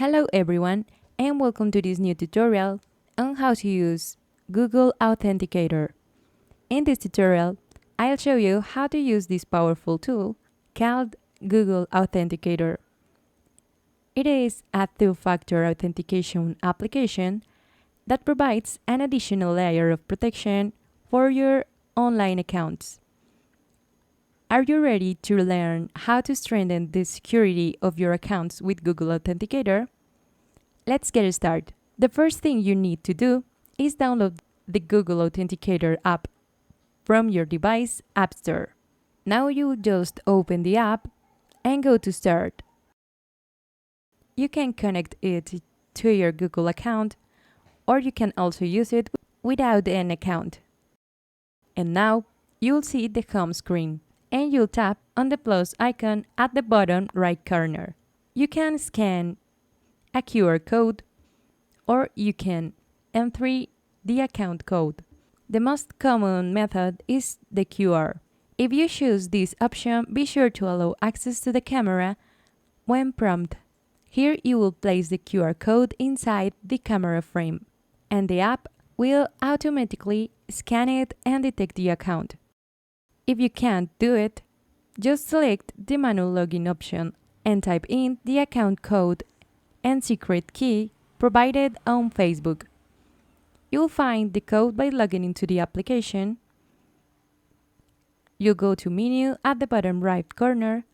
Hello everyone, and welcome to this new tutorial on how to use Google Authenticator. In this tutorial, I'll show you how to use this powerful tool called Google Authenticator. It is a two-factor authentication application that provides an additional layer of protection for your online accounts. Are you ready to learn how to strengthen the security of your accounts with Google Authenticator? Let's get started. The first thing you need to do is download the Google Authenticator app from your device App Store. Now you just open the app and go to Start. You can connect it to your Google account, or you can also use it without an account. And now you'll see the home screen, and you'll tap on the plus icon at the bottom right corner. You can scan a QR code, or you can enter the account code. The most common method is the QR. If you choose this option, be sure to allow access to the camera when prompted. Here you will place the QR code inside the camera frame, and the app will automatically scan it and detect the account. If you can't do it, just select the manual login option and type in the account code and secret key provided on Facebook. You'll find the code by logging into the application. You'll go to Menu at the bottom right corner,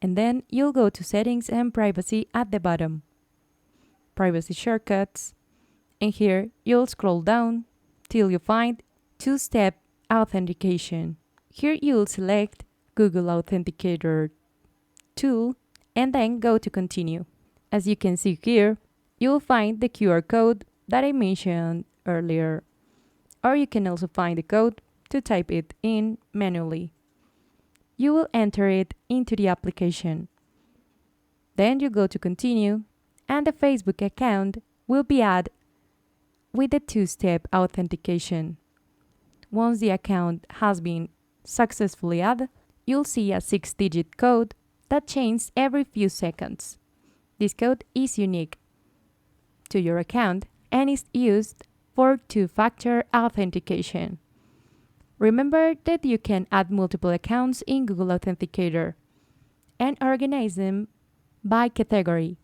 and then you'll go to Settings and Privacy at the bottom. Privacy Shortcuts, and here you'll scroll down till you find two-step authentication. Here you'll select Google Authenticator tool and then go to Continue. As you can see here, you'll find the QR code that I mentioned earlier, or you can also find the code to type it in manually. You will enter it into the application. Then you go to Continue, and the Facebook account will be added with the two-step authentication. Once the account has been successfully added, you'll see a 6-digit code that changes every few seconds. This code is unique to your account and is used for two-factor authentication. Remember that you can add multiple accounts in Google Authenticator and organize them by category.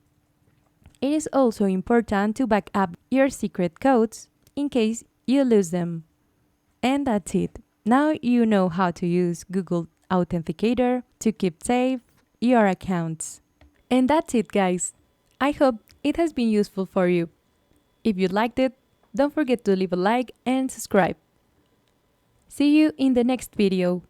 It is also important to back up your secret codes in case you lose them. And that's it. Now you know how to use Google Authenticator to keep safe your accounts. And that's it, guys. I hope it has been useful for you. If you liked it, don't forget to leave a like and subscribe. See you in the next video.